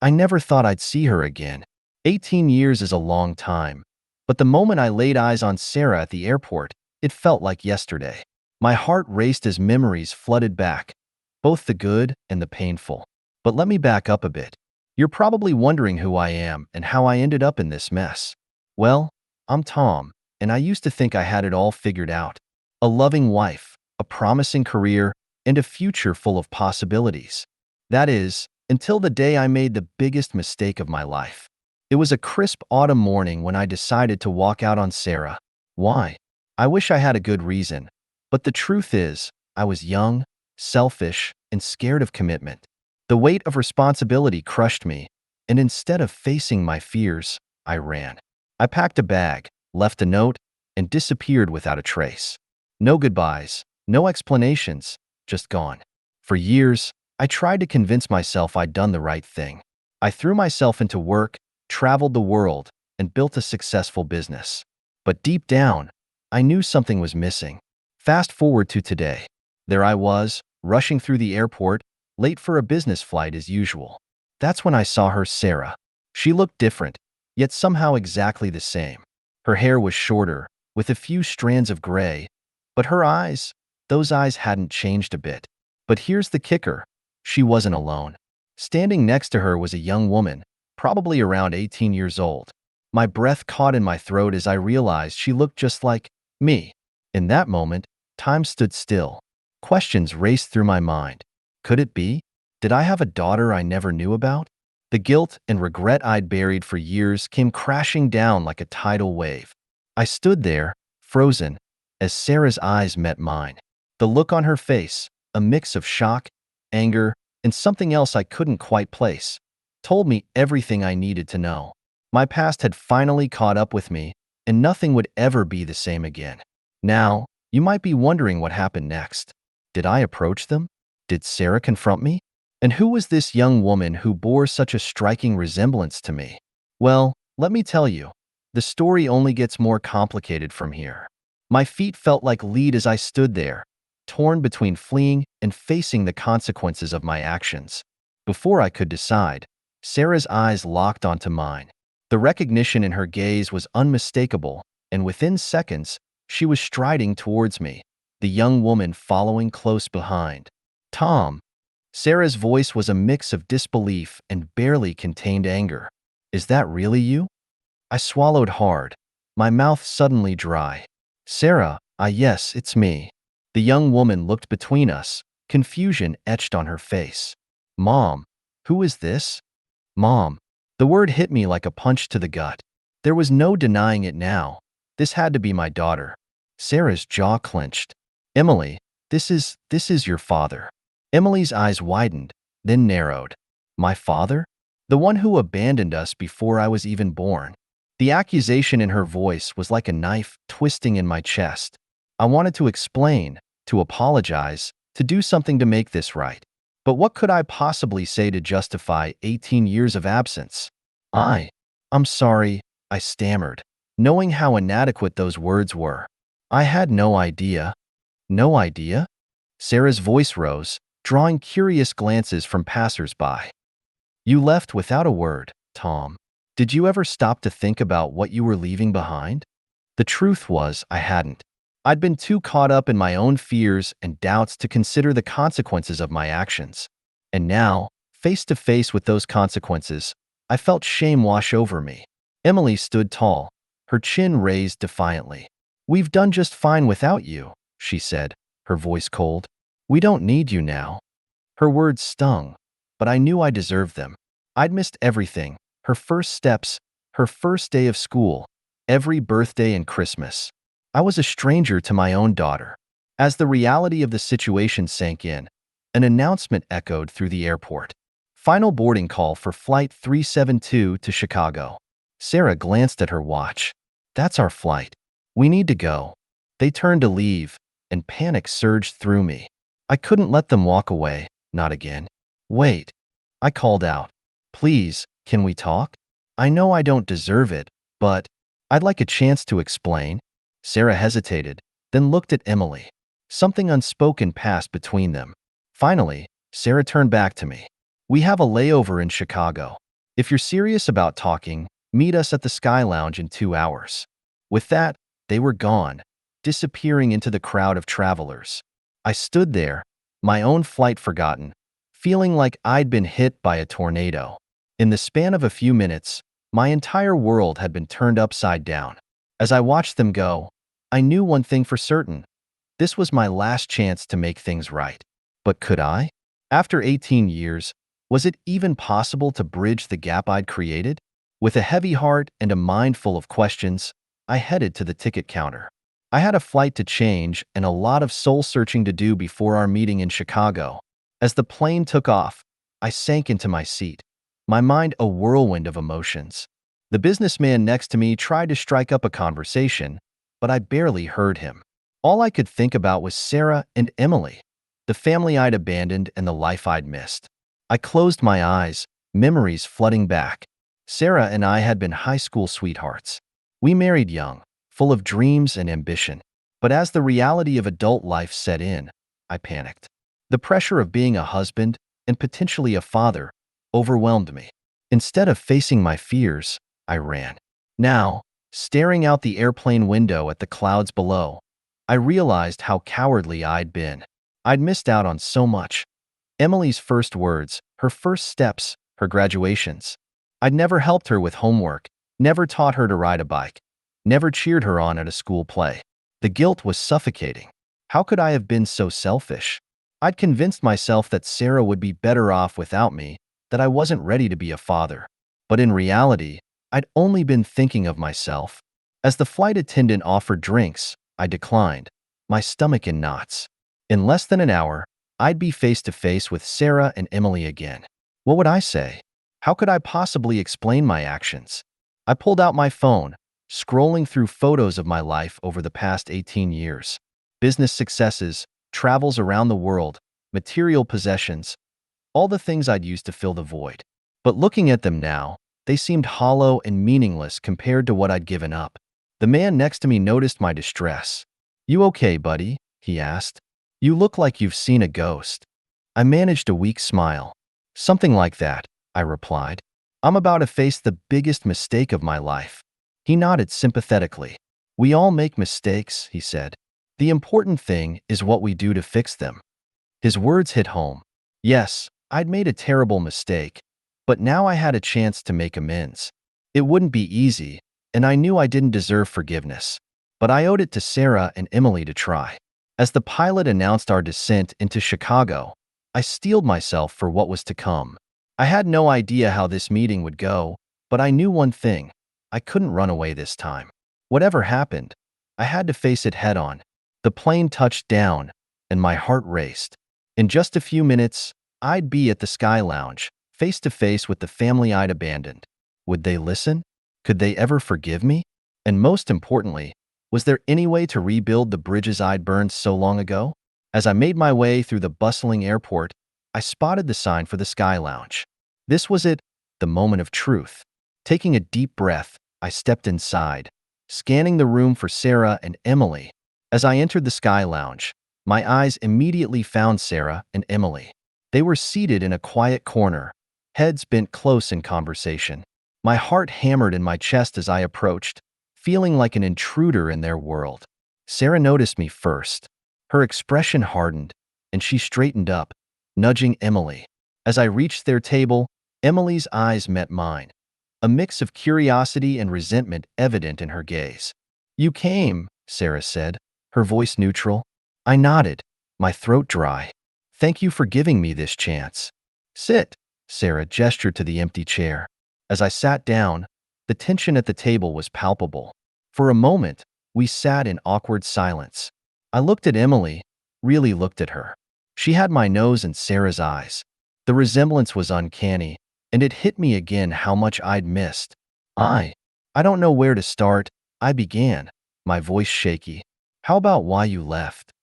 I never thought I'd see her again. 18 years is a long time. But the moment I laid eyes on Sarah at the airport, it felt like yesterday. My heart raced as memories flooded back, both the good and the painful. But let me back up a bit. You're probably wondering who I am and how I ended up in this mess. Well, I'm Tom, and I used to think I had it all figured out. A loving wife, a promising career, and a future full of possibilities. That is, until the day I made the biggest mistake of my life. It was a crisp autumn morning when I decided to walk out on Sarah. Why? I wish I had a good reason, but the truth is, I was young, selfish, and scared of commitment. The weight of responsibility crushed me, and instead of facing my fears, I ran. I packed a bag, left a note, and disappeared without a trace. No goodbyes, no explanations, just gone. For years, I tried to convince myself I'd done the right thing. I threw myself into work, traveled the world, and built a successful business. But deep down, I knew something was missing. Fast forward to today. There I was, rushing through the airport, late for a business flight as usual. That's when I saw her, Sarah. She looked different, yet somehow exactly the same. Her hair was shorter, with a few strands of gray, but her eyes, those eyes hadn't changed a bit. But here's the kicker. She wasn't alone. Standing next to her was a young woman, probably around 18 years old. My breath caught in my throat as I realized she looked just like me. In that moment, time stood still. Questions raced through my mind. Could it be? Did I have a daughter I never knew about? The guilt and regret I'd buried for years came crashing down like a tidal wave. I stood there, frozen, as Sarah's eyes met mine. The look on her face, a mix of shock, anger, and something else I couldn't quite place, told me everything I needed to know. My past had finally caught up with me, and nothing would ever be the same again. Now, you might be wondering what happened next. Did I approach them? Did Sarah confront me? And who was this young woman who bore such a striking resemblance to me? Well, let me tell you, the story only gets more complicated from here. My feet felt like lead as I stood there, torn between fleeing and facing the consequences of my actions. Before I could decide, Sarah's eyes locked onto mine. The recognition in her gaze was unmistakable, and within seconds, she was striding towards me, the young woman following close behind. Tom. Sarah's voice was a mix of disbelief and barely contained anger. Is that really you? I swallowed hard, my mouth suddenly dry. Sarah, yes, it's me. The young woman looked between us, confusion etched on her face. Mom, who is this? Mom. The word hit me like a punch to the gut. There was no denying it now. This had to be my daughter. Sarah's jaw clenched. Emily, this is your father. Emily's eyes widened, then narrowed. My father? The one who abandoned us before I was even born. The accusation in her voice was like a knife twisting in my chest. I wanted to explain, to apologize, to do something to make this right. But what could I possibly say to justify 18 years of absence? I'm sorry, I stammered, knowing how inadequate those words were. I had no idea. No idea? Sarah's voice rose, drawing curious glances from passers-by. You left without a word, Tom. Did you ever stop to think about what you were leaving behind? The truth was, I hadn't. I'd been too caught up in my own fears and doubts to consider the consequences of my actions. And now, face to face with those consequences, I felt shame wash over me. Emily stood tall, her chin raised defiantly. We've done just fine without you, she said, her voice cold. We don't need you now. Her words stung, but I knew I deserved them. I'd missed everything, her first steps, her first day of school, every birthday and Christmas. I was a stranger to my own daughter. As the reality of the situation sank in, an announcement echoed through the airport. Final boarding call for Flight 372 to Chicago. Sarah glanced at her watch. That's our flight. We need to go. They turned to leave, and panic surged through me. I couldn't let them walk away, not again. Wait. I called out. Please, can we talk? I know I don't deserve it, but I'd like a chance to explain. Sarah hesitated, then looked at Emily. Something unspoken passed between them. Finally, Sarah turned back to me. We have a layover in Chicago. If you're serious about talking, meet us at the Sky Lounge in 2 hours. With that, they were gone, disappearing into the crowd of travelers. I stood there, my own flight forgotten, feeling like I'd been hit by a tornado. In the span of a few minutes, my entire world had been turned upside down. As I watched them go, I knew one thing for certain. This was my last chance to make things right. But could I? After 18 years, was it even possible to bridge the gap I'd created? With a heavy heart and a mind full of questions, I headed to the ticket counter. I had a flight to change and a lot of soul-searching to do before our meeting in Chicago. As the plane took off, I sank into my seat, my mind a whirlwind of emotions. The businessman next to me tried to strike up a conversation, but I barely heard him. All I could think about was Sarah and Emily, the family I'd abandoned and the life I'd missed. I closed my eyes, memories flooding back. Sarah and I had been high school sweethearts. We married young, full of dreams and ambition. But as the reality of adult life set in, I panicked. The pressure of being a husband and potentially a father overwhelmed me. Instead of facing my fears, I ran. Now, staring out the airplane window at the clouds below, I realized how cowardly I'd been. I'd missed out on so much. Emily's first words, her first steps, her graduations. I'd never helped her with homework, never taught her to ride a bike, never cheered her on at a school play. The guilt was suffocating. How could I have been so selfish? I'd convinced myself that Sarah would be better off without me, that I wasn't ready to be a father. But in reality, I'd only been thinking of myself. As the flight attendant offered drinks, I declined, my stomach in knots. In less than an hour, I'd be face to face with Sarah and Emily again. What would I say? How could I possibly explain my actions? I pulled out my phone, scrolling through photos of my life over the past 18 years. Business successes, travels around the world, material possessions, all the things I'd used to fill the void. But looking at them now, they seemed hollow and meaningless compared to what I'd given up. The man next to me noticed my distress. "You okay, buddy?" he asked. "You look like you've seen a ghost." I managed a weak smile. "Something like that," I replied. "I'm about to face the biggest mistake of my life." He nodded sympathetically. "We all make mistakes," he said. "The important thing is what we do to fix them." His words hit home. Yes, I'd made a terrible mistake, but now I had a chance to make amends. It wouldn't be easy, and I knew I didn't deserve forgiveness. But I owed it to Sarah and Emily to try. As the pilot announced our descent into Chicago, I steeled myself for what was to come. I had no idea how this meeting would go, but I knew one thing. I couldn't run away this time. Whatever happened, I had to face it head on. The plane touched down, and my heart raced. In just a few minutes, I'd be at the Sky Lounge, face to face with the family I'd abandoned. Would they listen? Could they ever forgive me? And most importantly, was there any way to rebuild the bridges I'd burned so long ago? As I made my way through the bustling airport, I spotted the sign for the Sky Lounge. This was it, the moment of truth. Taking a deep breath, I stepped inside, scanning the room for Sarah and Emily. As I entered the Sky Lounge, my eyes immediately found Sarah and Emily. They were seated in a quiet corner, heads bent close in conversation. My heart hammered in my chest as I approached, feeling like an intruder in their world. Sarah noticed me first. Her expression hardened, and she straightened up, nudging Emily. As I reached their table, Emily's eyes met mine, a mix of curiosity and resentment evident in her gaze. "You came," Sarah said, her voice neutral. I nodded, my throat dry. "Thank you for giving me this chance." "Sit," Sarah gestured to the empty chair. As I sat down, the tension at the table was palpable. For a moment, we sat in awkward silence. I looked at Emily, really looked at her. She had my nose and Sarah's eyes. The resemblance was uncanny, and it hit me again how much I'd missed. I don't know where to start," I began, my voice shaky. "How about why you left?"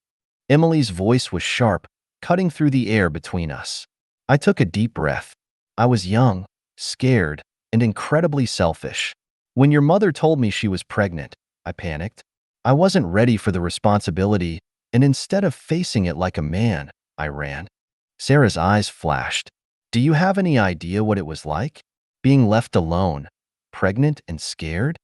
Emily's voice was sharp, cutting through the air between us. I took a deep breath. I was young, scared, and incredibly selfish. When your mother told me she was pregnant, I panicked. I wasn't ready for the responsibility, and instead of facing it like a man, I ran. Sarah's eyes flashed. "Do you have any idea what it was like?" being left alone, pregnant and scared.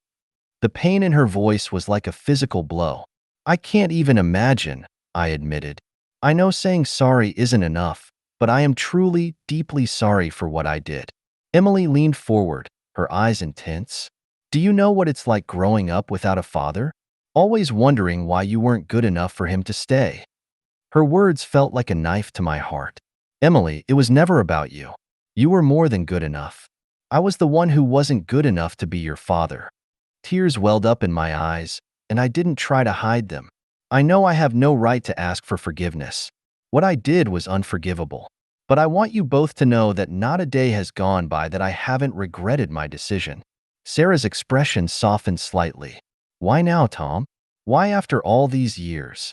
The pain in her voice was like a physical blow. I can't even imagine, I admitted. I know saying sorry isn't enough, but I am truly, deeply sorry for what I did. Emily leaned forward, her eyes intense. Do you know what it's like growing up without a father? Always wondering why you weren't good enough for him to stay. Her words felt like a knife to my heart. Emily, it was never about you. You were more than good enough. I was the one who wasn't good enough to be your father. Tears welled up in my eyes, and I didn't try to hide them. I know I have no right to ask for forgiveness. What I did was unforgivable. But I want you both to know that not a day has gone by that I haven't regretted my decision. Sarah's expression softened slightly. Why now, Tom? Why after all these years?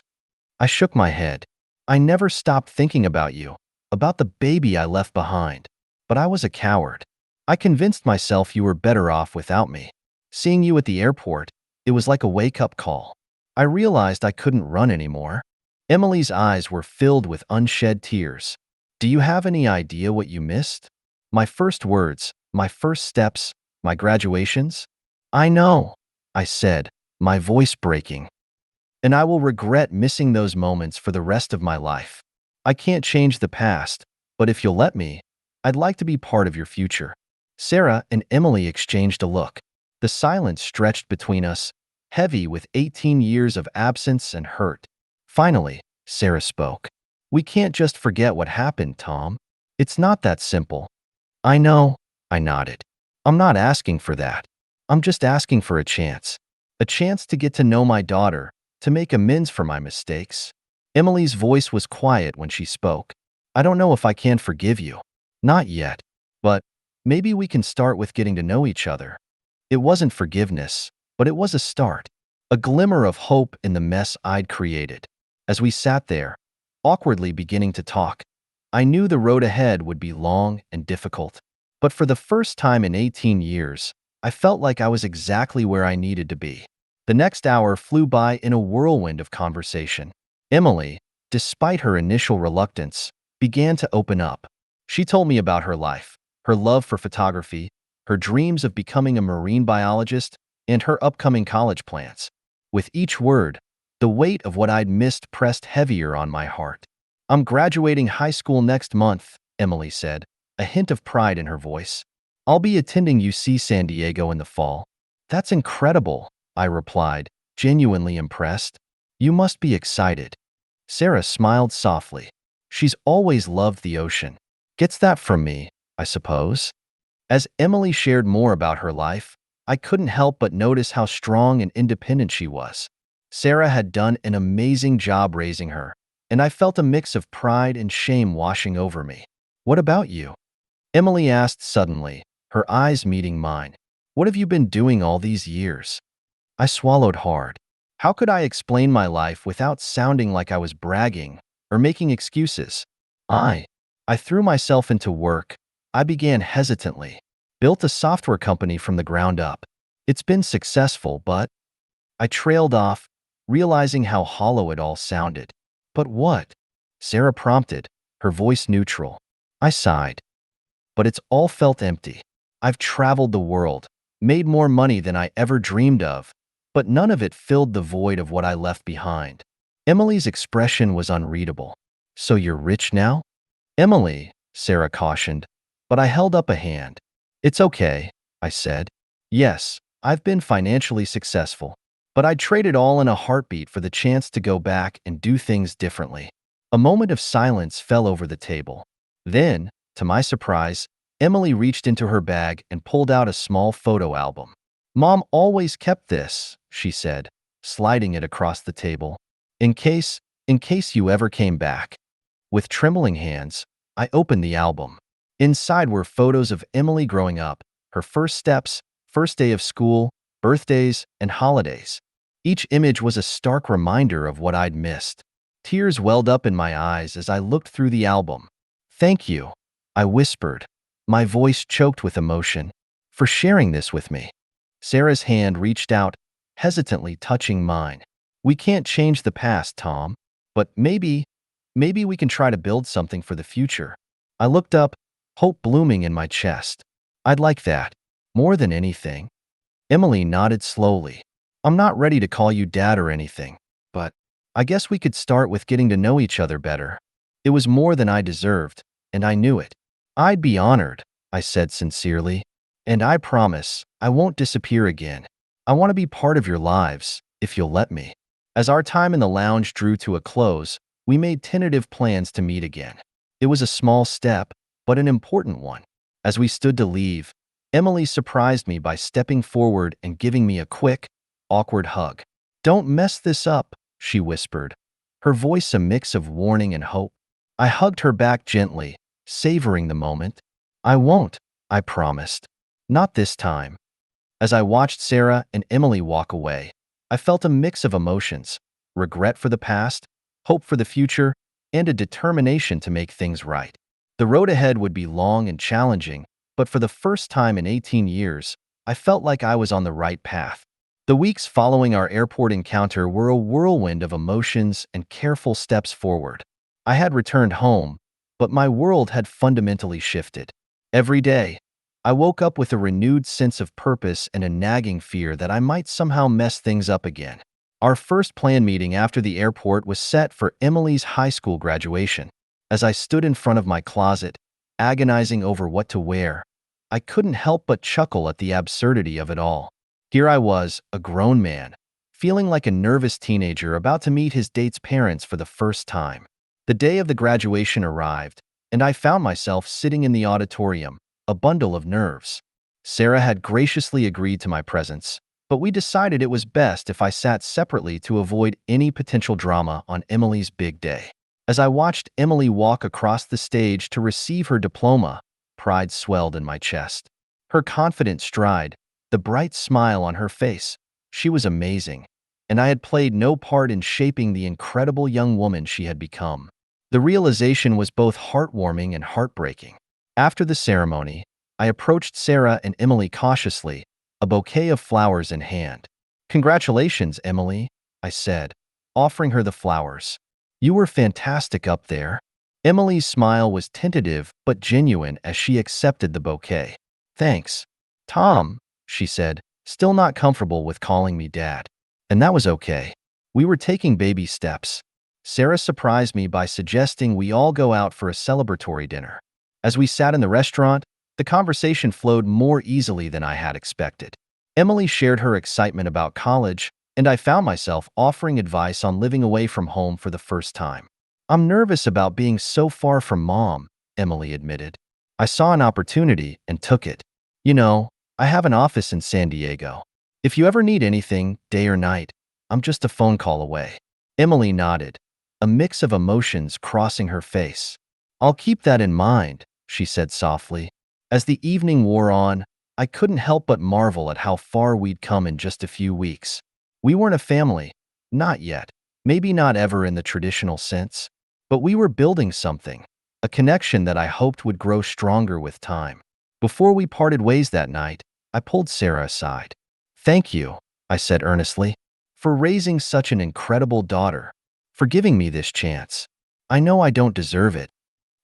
I shook my head. I never stopped thinking about you, about the baby I left behind. But I was a coward. I convinced myself you were better off without me. Seeing you at the airport, it was like a wake-up call. I realized I couldn't run anymore. Emily's eyes were filled with unshed tears. Do you have any idea what you missed? My first words, my first steps, my graduations? I know, I said, my voice breaking. And I will regret missing those moments for the rest of my life. I can't change the past, but if you'll let me, I'd like to be part of your future. Sarah and Emily exchanged a look. The silence stretched between us, heavy with 18 years of absence and hurt. Finally, Sarah spoke. We can't just forget what happened, Tom. It's not that simple. I know, I nodded. I'm not asking for that. I'm just asking for a chance. A chance to get to know my daughter, to make amends for my mistakes. Emily's voice was quiet when she spoke. I don't know if I can forgive you. Not yet. But maybe we can start with getting to know each other. It wasn't forgiveness, but it was a start. A glimmer of hope in the mess I'd created. As we sat there, awkwardly beginning to talk, I knew the road ahead would be long and difficult. But for the first time in 18 years, I felt like I was exactly where I needed to be. The next hour flew by in a whirlwind of conversation. Emily, despite her initial reluctance, began to open up. She told me about her life, her love for photography, her dreams of becoming a marine biologist, and her upcoming college plans. With each word, the weight of what I'd missed pressed heavier on my heart. I'm graduating high school next month, Emily said, a hint of pride in her voice. I'll be attending UC San Diego in the fall. That's incredible, I replied, genuinely impressed. You must be excited. Sarah smiled softly. She's always loved the ocean. Gets that from me, I suppose. As Emily shared more about her life, I couldn't help but notice how strong and independent she was. Sarah had done an amazing job raising her, and I felt a mix of pride and shame washing over me. What about you? Emily asked suddenly, her eyes meeting mine. What have you been doing all these years? I swallowed hard. How could I explain my life without sounding like I was bragging or making excuses? I threw myself into work. I began hesitantly. Built a software company from the ground up. It's been successful, but I trailed off, realizing how hollow it all sounded. But what? Sarah prompted, her voice neutral. I sighed. But it's all felt empty. I've traveled the world, made more money than I ever dreamed of, but none of it filled the void of what I left behind. Emily's expression was unreadable. So you're rich now? Emily, Sarah cautioned, but I held up a hand. It's okay, I said. Yes, I've been financially successful, but I'd trade it all in a heartbeat for the chance to go back and do things differently. A moment of silence fell over the table. Then, to my surprise, Emily reached into her bag and pulled out a small photo album. Mom always kept this, she said, sliding it across the table. In case you ever came back. With trembling hands, I opened the album. Inside were photos of Emily growing up, her first steps, first day of school, birthdays, and holidays. Each image was a stark reminder of what I'd missed. Tears welled up in my eyes as I looked through the album. Thank you, I whispered, my voice choked with emotion, for sharing this with me. Sarah's hand reached out, hesitantly touching mine. We can't change the past, Tom, but maybe we can try to build something for the future. I looked up, hope blooming in my chest. I'd like that. More than anything. Emily nodded slowly. I'm not ready to call you dad or anything, but I guess we could start with getting to know each other better. It was more than I deserved, and I knew it. I'd be honored, I said sincerely, and I promise I won't disappear again. I want to be part of your lives, if you'll let me. As our time in the lounge drew to a close, we made tentative plans to meet again. It was a small step, but an important one. As we stood to leave, Emily surprised me by stepping forward and giving me a quick, awkward hug. Don't mess this up, she whispered, her voice a mix of warning and hope. I hugged her back gently, savoring the moment. I won't, I promised. Not this time. As I watched Sarah and Emily walk away, I felt a mix of emotions: regret for the past, hope for the future, and a determination to make things right. The road ahead would be long and challenging, but for the first time in 18 years, I felt like I was on the right path. The weeks following our airport encounter were a whirlwind of emotions and careful steps forward. I had returned home, but my world had fundamentally shifted. Every day, I woke up with a renewed sense of purpose and a nagging fear that I might somehow mess things up again. Our first planned meeting after the airport was set for Emily's high school graduation. As I stood in front of my closet, agonizing over what to wear, I couldn't help but chuckle at the absurdity of it all. Here I was, a grown man, feeling like a nervous teenager about to meet his date's parents for the first time. The day of the graduation arrived, and I found myself sitting in the auditorium, a bundle of nerves. Sarah had graciously agreed to my presence, but we decided it was best if I sat separately to avoid any potential drama on Emily's big day. As I watched Emily walk across the stage to receive her diploma, pride swelled in my chest. Her confident stride, the bright smile on her face, she was amazing, and I had played no part in shaping the incredible young woman she had become. The realization was both heartwarming and heartbreaking. After the ceremony, I approached Sarah and Emily cautiously, a bouquet of flowers in hand. "Congratulations, Emily," I said, offering her the flowers. "You were fantastic up there." Emily's smile was tentative but genuine as she accepted the bouquet. "Thanks, Tom," she said, still not comfortable with calling me dad. And that was okay. We were taking baby steps. Sarah surprised me by suggesting we all go out for a celebratory dinner. As we sat in the restaurant, the conversation flowed more easily than I had expected. Emily shared her excitement about college, and I found myself offering advice on living away from home for the first time. "I'm nervous about being so far from mom," Emily admitted. "I saw an opportunity and took it. You know, I have an office in San Diego. If you ever need anything, day or night, I'm just a phone call away." Emily nodded, a mix of emotions crossing her face. "I'll keep that in mind," she said softly. As the evening wore on, I couldn't help but marvel at how far we'd come in just a few weeks. We weren't a family, not yet, maybe not ever in the traditional sense, but we were building something, a connection that I hoped would grow stronger with time. Before we parted ways that night, I pulled Sarah aside. "Thank you," I said earnestly, "for raising such an incredible daughter, for giving me this chance. I know I don't deserve it."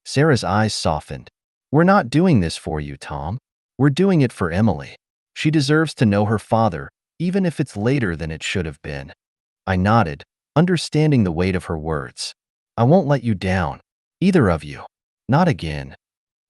Sarah's eyes softened. "We're not doing this for you, Tom. We're doing it for Emily. She deserves to know her father, even if it's later than it should have been." I nodded, understanding the weight of her words. "I won't let you down. Either of you. Not again."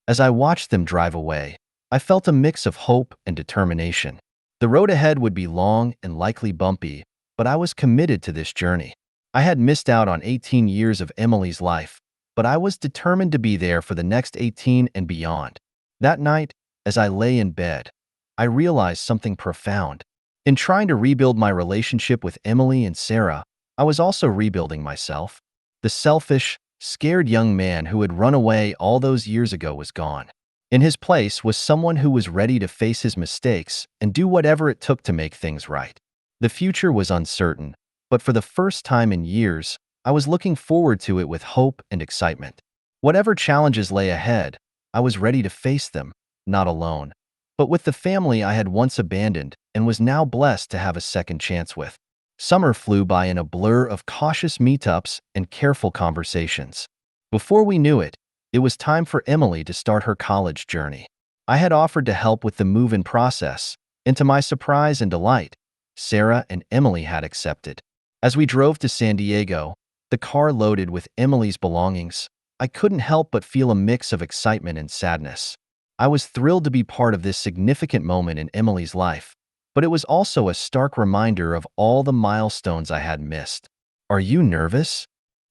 As I watched them drive away, I felt a mix of hope and determination. The road ahead would be long and likely bumpy, but I was committed to this journey. I had missed out on 18 years of Emily's life, but I was determined to be there for the next 18 and beyond. That night, as I lay in bed, I realized something profound. In trying to rebuild my relationship with Emily and Sarah, I was also rebuilding myself. The selfish, scared young man who had run away all those years ago was gone. In his place was someone who was ready to face his mistakes and do whatever it took to make things right. The future was uncertain, but for the first time in years, I was looking forward to it with hope and excitement. Whatever challenges lay ahead, I was ready to face them, not alone, but with the family I had once abandoned and was now blessed to have a second chance with. Summer flew by in a blur of cautious meetups and careful conversations. Before we knew it, it was time for Emily to start her college journey. I had offered to help with the move-in process, and to my surprise and delight, Sarah and Emily had accepted. As we drove to San Diego, the car loaded with Emily's belongings, I couldn't help but feel a mix of excitement and sadness. I was thrilled to be part of this significant moment in Emily's life, but it was also a stark reminder of all the milestones I had missed. "Are you nervous?"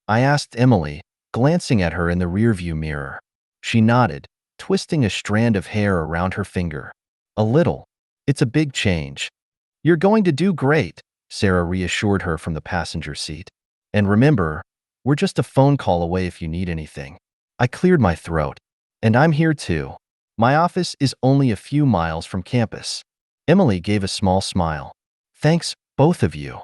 I asked Emily, glancing at her in the rearview mirror. She nodded, twisting a strand of hair around her finger. "A little. It's a big change." "You're going to do great," Sarah reassured her from the passenger seat. "And remember, we're just a phone call away if you need anything." I cleared my throat. "And I'm here too. My office is only a few miles from campus." Emily gave a small smile. "Thanks, both of you."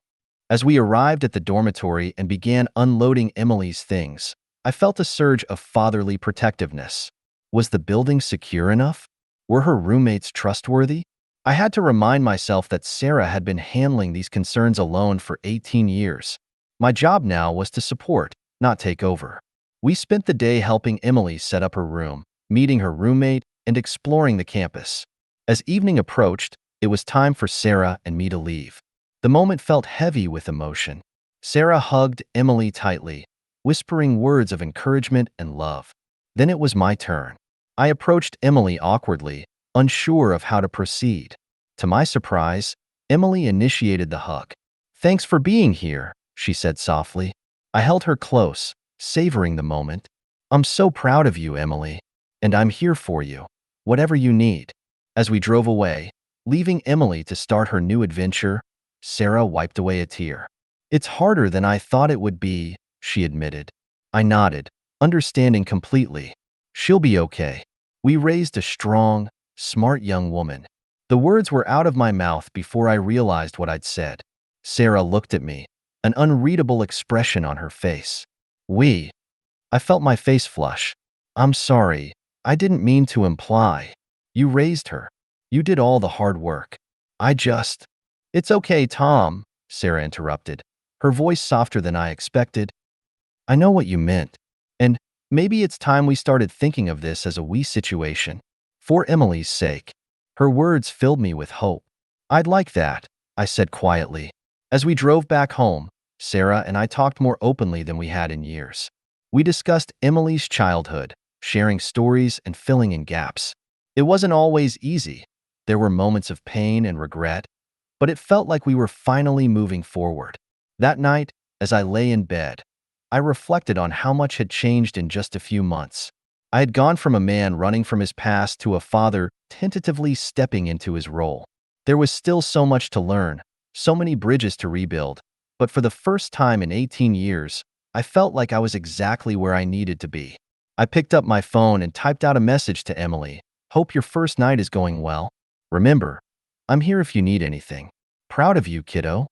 As we arrived at the dormitory and began unloading Emily's things, I felt a surge of fatherly protectiveness. Was the building secure enough? Were her roommates trustworthy? I had to remind myself that Sarah had been handling these concerns alone for 18 years. My job now was to support, not take over. We spent the day helping Emily set up her room, meeting her roommate, and exploring the campus. As evening approached, it was time for Sarah and me to leave. The moment felt heavy with emotion. Sarah hugged Emily tightly, whispering words of encouragement and love. Then it was my turn. I approached Emily awkwardly, unsure of how to proceed. To my surprise, Emily initiated the hug. "Thanks for being here," she said softly. I held her close, savoring the moment. "I'm so proud of you, Emily. And I'm here for you, whatever you need." As we drove away, leaving Emily to start her new adventure, Sarah wiped away a tear. "It's harder than I thought it would be," she admitted. I nodded, understanding completely. "She'll be okay." We raised a strong, smart young woman. The words were out of my mouth before I realized what I'd said. Sarah looked at me, an unreadable expression on her face. "We." I felt my face flush. "I'm sorry. I didn't mean to imply. You raised her. You did all the hard work. I just—" "It's okay, Tom," Sarah interrupted, her voice softer than I expected. "I know what you meant. And maybe it's time we started thinking of this as a we situation. For Emily's sake." Her words filled me with hope. "I'd like that," I said quietly. As we drove back home, Sarah and I talked more openly than we had in years. We discussed Emily's childhood, sharing stories and filling in gaps. It wasn't always easy. There were moments of pain and regret, but it felt like we were finally moving forward. That night, as I lay in bed, I reflected on how much had changed in just a few months. I had gone from a man running from his past to a father tentatively stepping into his role. There was still so much to learn, so many bridges to rebuild, but for the first time in 18 years, I felt like I was exactly where I needed to be. I picked up my phone and typed out a message to Emily. "Hope your first night is going well. Remember, I'm here if you need anything. Proud of you, kiddo."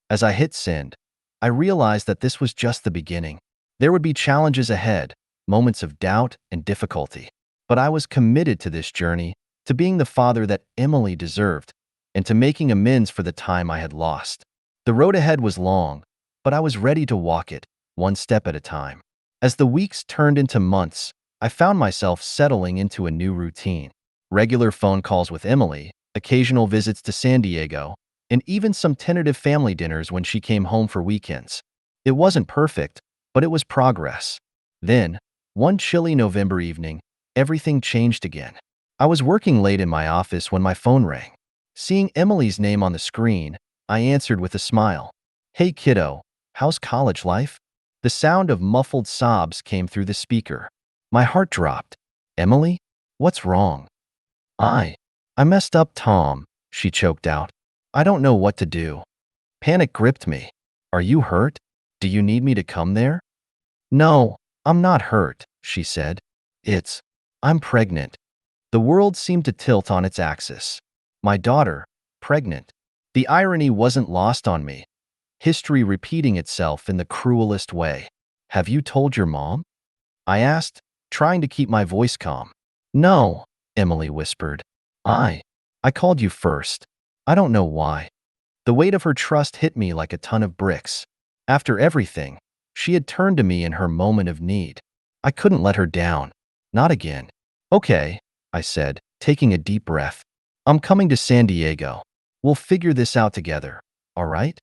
As I hit send, I realized that this was just the beginning. There would be challenges ahead, moments of doubt and difficulty. But I was committed to this journey, to being the father that Emily deserved, and to making amends for the time I had lost. The road ahead was long, but I was ready to walk it, one step at a time. As the weeks turned into months, I found myself settling into a new routine. Regular phone calls with Emily, occasional visits to San Diego, and even some tentative family dinners when she came home for weekends. It wasn't perfect, but it was progress. Then, one chilly November evening, everything changed again. I was working late in my office when my phone rang. Seeing Emily's name on the screen, I answered with a smile. "Hey kiddo, how's college life?" The sound of muffled sobs came through the speaker. My heart dropped. "Emily? What's wrong?" I messed up, Tom," she choked out. "I don't know what to do." Panic gripped me. "Are you hurt? Do you need me to come there?" "No, I'm not hurt," she said. I'm pregnant." The world seemed to tilt on its axis. My daughter, pregnant. The irony wasn't lost on me. History repeating itself in the cruelest way. "Have you told your mom?" I asked, trying to keep my voice calm. "No," Emily whispered. I called you first. I don't know why." The weight of her trust hit me like a ton of bricks. After everything, she had turned to me in her moment of need. I couldn't let her down. Not again. "Okay, I said, taking a deep breath. I'm coming to San Diego. We'll figure this out together, all right?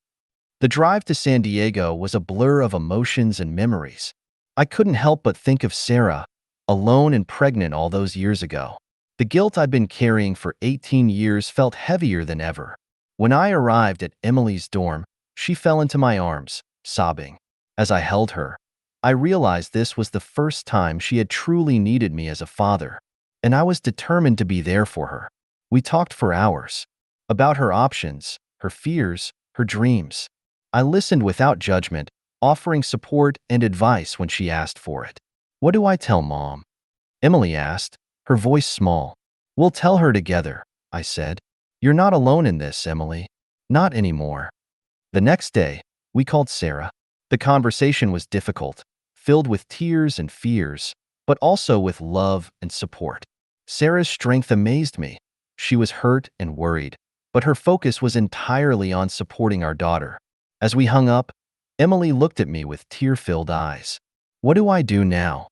The drive to San Diego was a blur of emotions and memories. I couldn't help but think of Sarah, alone and pregnant all those years ago. The guilt I'd been carrying for 18 years felt heavier than ever. When I arrived at Emily's dorm, she fell into my arms, sobbing. As I held her, I realized this was the first time she had truly needed me as a father, and I was determined to be there for her. We talked for hours about her options, her fears, her dreams. I listened without judgment, offering support and advice when she asked for it. "What do I tell Mom?" Emily asked, her voice small. "We'll tell her together," I said. "You're not alone in this, Emily. Not anymore." The next day, we called Sarah. The conversation was difficult, filled with tears and fears, but also with love and support. Sarah's strength amazed me. She was hurt and worried, but her focus was entirely on supporting our daughter. As we hung up, Emily looked at me with tear-filled eyes. "What do I do now?"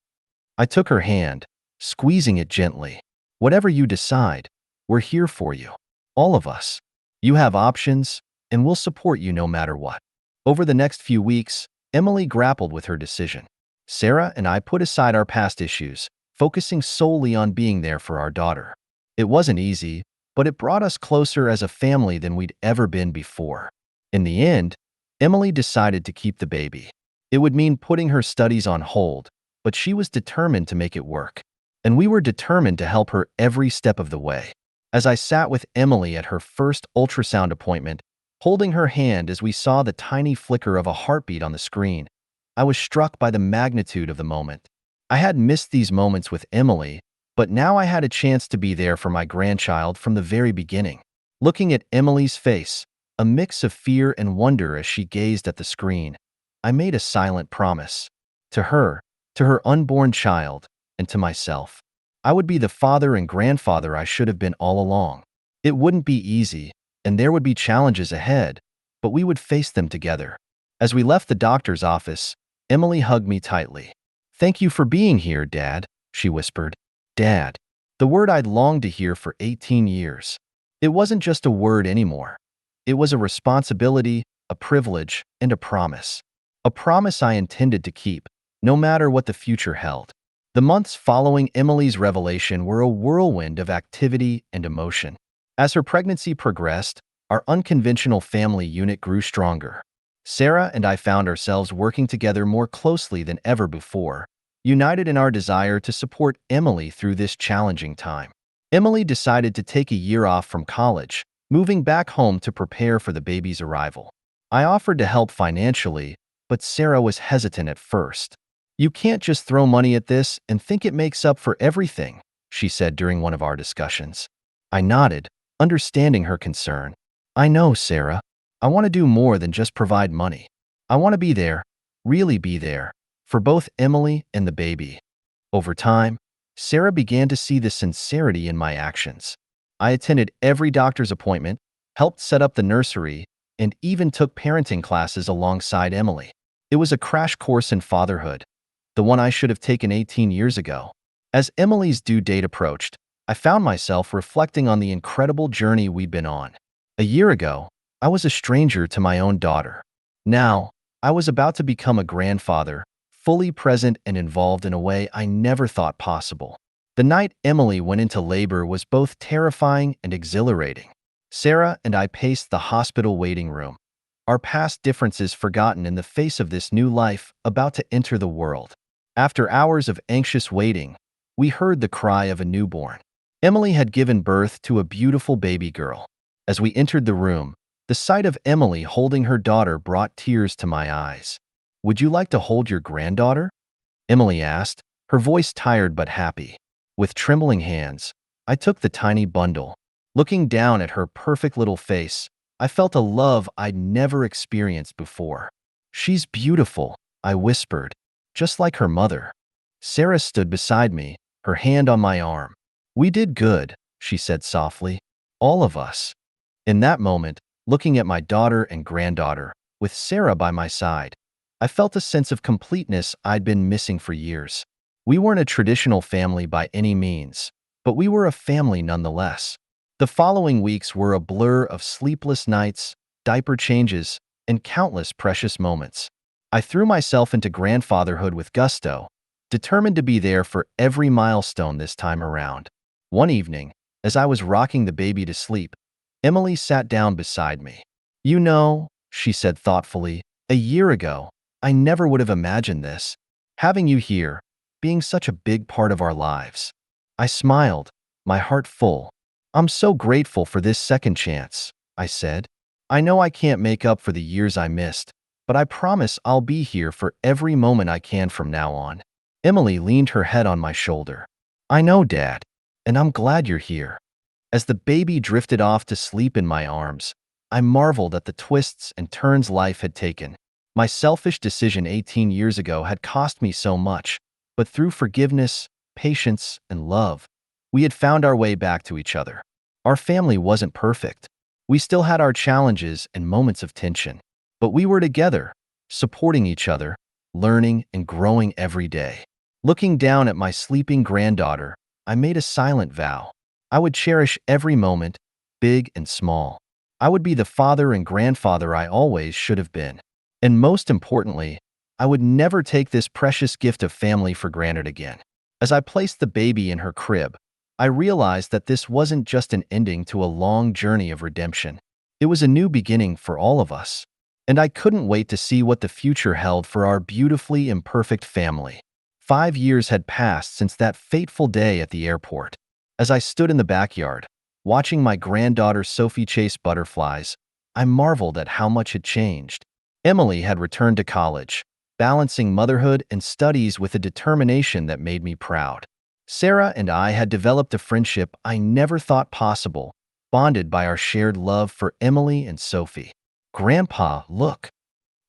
I took her hand, squeezing it gently. "Whatever you decide, we're here for you. All of us. You have options, and we'll support you no matter what." Over the next few weeks, Emily grappled with her decision. Sarah and I put aside our past issues, focusing solely on being there for our daughter. It wasn't easy, but it brought us closer as a family than we'd ever been before. In the end, Emily decided to keep the baby. It would mean putting her studies on hold, but she was determined to make it work. And we were determined to help her every step of the way. As I sat with Emily at her first ultrasound appointment, holding her hand as we saw the tiny flicker of a heartbeat on the screen, I was struck by the magnitude of the moment. I had missed these moments with Emily, but now I had a chance to be there for my grandchild from the very beginning. Looking at Emily's face, a mix of fear and wonder as she gazed at the screen, I made a silent promise. To her unborn child, and to myself. I would be the father and grandfather I should have been all along. It wouldn't be easy, and there would be challenges ahead, but we would face them together. As we left the doctor's office, Emily hugged me tightly. "Thank you for being here, Dad," she whispered. Dad. The word I'd longed to hear for 18 years. It wasn't just a word anymore. It was a responsibility, a privilege, and a promise. A promise I intended to keep, no matter what the future held. The months following Emily's revelation were a whirlwind of activity and emotion. As her pregnancy progressed, our unconventional family unit grew stronger. Sarah and I found ourselves working together more closely than ever before, united in our desire to support Emily through this challenging time. Emily decided to take a year off from college, moving back home to prepare for the baby's arrival. I offered to help financially, but Sarah was hesitant at first. "You can't just throw money at this and think it makes up for everything," she said during one of our discussions. I nodded, understanding her concern. "I know, Sarah. I want to do more than just provide money. I want to be there, really be there, for both Emily and the baby." Over time, Sarah began to see the sincerity in my actions. I attended every doctor's appointment, helped set up the nursery, and even took parenting classes alongside Emily. It was a crash course in fatherhood, the one I should have taken 18 years ago. As Emily's due date approached, I found myself reflecting on the incredible journey we'd been on. A year ago, I was a stranger to my own daughter. Now, I was about to become a grandfather, fully present and involved in a way I never thought possible. The night Emily went into labor was both terrifying and exhilarating. Sarah and I paced the hospital waiting room, our past differences forgotten in the face of this new life about to enter the world. After hours of anxious waiting, we heard the cry of a newborn. Emily had given birth to a beautiful baby girl. As we entered the room, the sight of Emily holding her daughter brought tears to my eyes. "Would you like to hold your granddaughter?" Emily asked, her voice tired but happy. With trembling hands, I took the tiny bundle. Looking down at her perfect little face, I felt a love I'd never experienced before. "She's beautiful," I whispered, "just like her mother." Sarah stood beside me, her hand on my arm. "We did good," she said softly. "All of us." In that moment, looking at my daughter and granddaughter, with Sarah by my side, I felt a sense of completeness I'd been missing for years. We weren't a traditional family by any means, but we were a family nonetheless. The following weeks were a blur of sleepless nights, diaper changes, and countless precious moments. I threw myself into grandfatherhood with gusto, determined to be there for every milestone this time around. One evening, as I was rocking the baby to sleep, Emily sat down beside me. "You know," she said thoughtfully, "a year ago, I never would have imagined this. Having you here, being such a big part of our lives." I smiled, my heart full. "I'm so grateful for this second chance," I said. "I know I can't make up for the years I missed, but I promise I'll be here for every moment I can from now on." Emily leaned her head on my shoulder. "I know, Dad, and I'm glad you're here." As the baby drifted off to sleep in my arms, I marveled at the twists and turns life had taken. My selfish decision 18 years ago had cost me so much, but through forgiveness, patience, and love, we had found our way back to each other. Our family wasn't perfect. We still had our challenges and moments of tension, but we were together, supporting each other, learning and growing every day. Looking down at my sleeping granddaughter, I made a silent vow. I would cherish every moment, big and small. I would be the father and grandfather I always should have been. And most importantly, I would never take this precious gift of family for granted again. As I placed the baby in her crib, I realized that this wasn't just an ending to a long journey of redemption. It was a new beginning for all of us. And I couldn't wait to see what the future held for our beautifully imperfect family. 5 years had passed since that fateful day at the airport. As I stood in the backyard, watching my granddaughter Sophie chase butterflies, I marveled at how much had changed. Emily had returned to college, balancing motherhood and studies with a determination that made me proud. Sarah and I had developed a friendship I never thought possible, bonded by our shared love for Emily and Sophie. "Grandpa, look."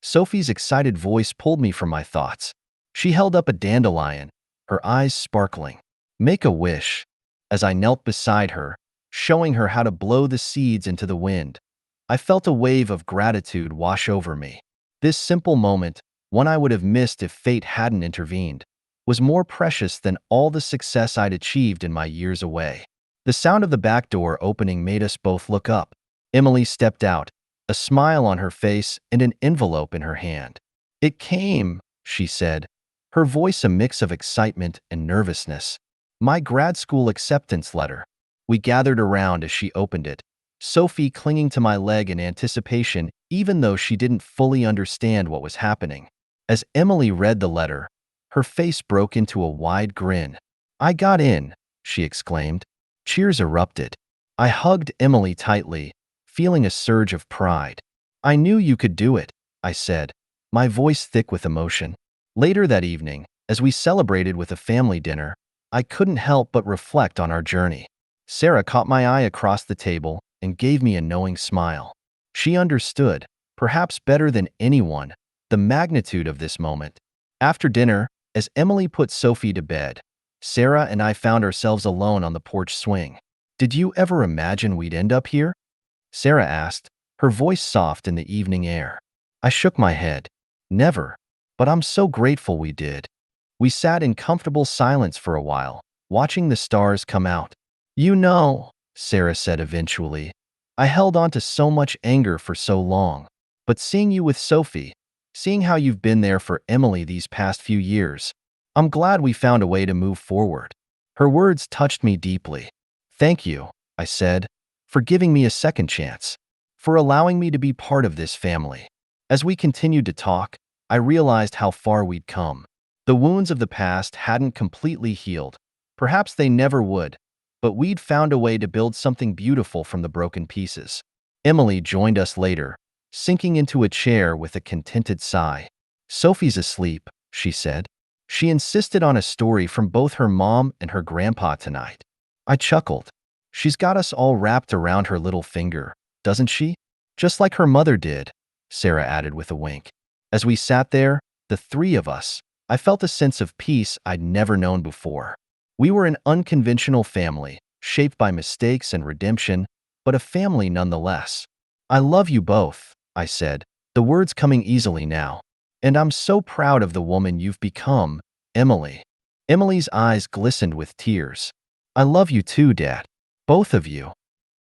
Sophie's excited voice pulled me from my thoughts. She held up a dandelion, her eyes sparkling. "Make a wish." As I knelt beside her, showing her how to blow the seeds into the wind, I felt a wave of gratitude wash over me. This simple moment, one I would have missed if fate hadn't intervened, was more precious than all the success I'd achieved in my years away. The sound of the back door opening made us both look up. Emily stepped out, a smile on her face and an envelope in her hand. "It came," she said, her voice a mix of excitement and nervousness. "My grad school acceptance letter." We gathered around as she opened it, Sophie clinging to my leg in anticipation even though she didn't fully understand what was happening. As Emily read the letter, her face broke into a wide grin. "I got in," she exclaimed. Cheers erupted. I hugged Emily tightly, feeling a surge of pride. "I knew you could do it," I said, my voice thick with emotion. Later that evening, as we celebrated with a family dinner, I couldn't help but reflect on our journey. Sarah caught my eye across the table and gave me a knowing smile. She understood, perhaps better than anyone, the magnitude of this moment. After dinner, as Emily put Sophie to bed, Sarah and I found ourselves alone on the porch swing. "Did you ever imagine we'd end up here?" Sarah asked, her voice soft in the evening air. I shook my head. "Never. But I'm so grateful we did." We sat in comfortable silence for a while, watching the stars come out. "You know," Sarah said eventually, "I held on to so much anger for so long. But seeing you with Sophie, seeing how you've been there for Emily these past few years, I'm glad we found a way to move forward." Her words touched me deeply. "Thank you," I said, "for giving me a second chance, for allowing me to be part of this family." As we continued to talk, I realized how far we'd come. The wounds of the past hadn't completely healed. Perhaps they never would, but we'd found a way to build something beautiful from the broken pieces. Emily joined us later, sinking into a chair with a contented sigh. "Sophie's asleep," she said. "She insisted on a story from both her mom and her grandpa tonight." I chuckled. "She's got us all wrapped around her little finger, doesn't she? Just like her mother did," Sarah added with a wink. As we sat there, the three of us, I felt a sense of peace I'd never known before. We were an unconventional family, shaped by mistakes and redemption, but a family nonetheless. "I love you both," I said, the words coming easily now. "And I'm so proud of the woman you've become, Emily." Emily's eyes glistened with tears. I love you too, Dad. Both of you.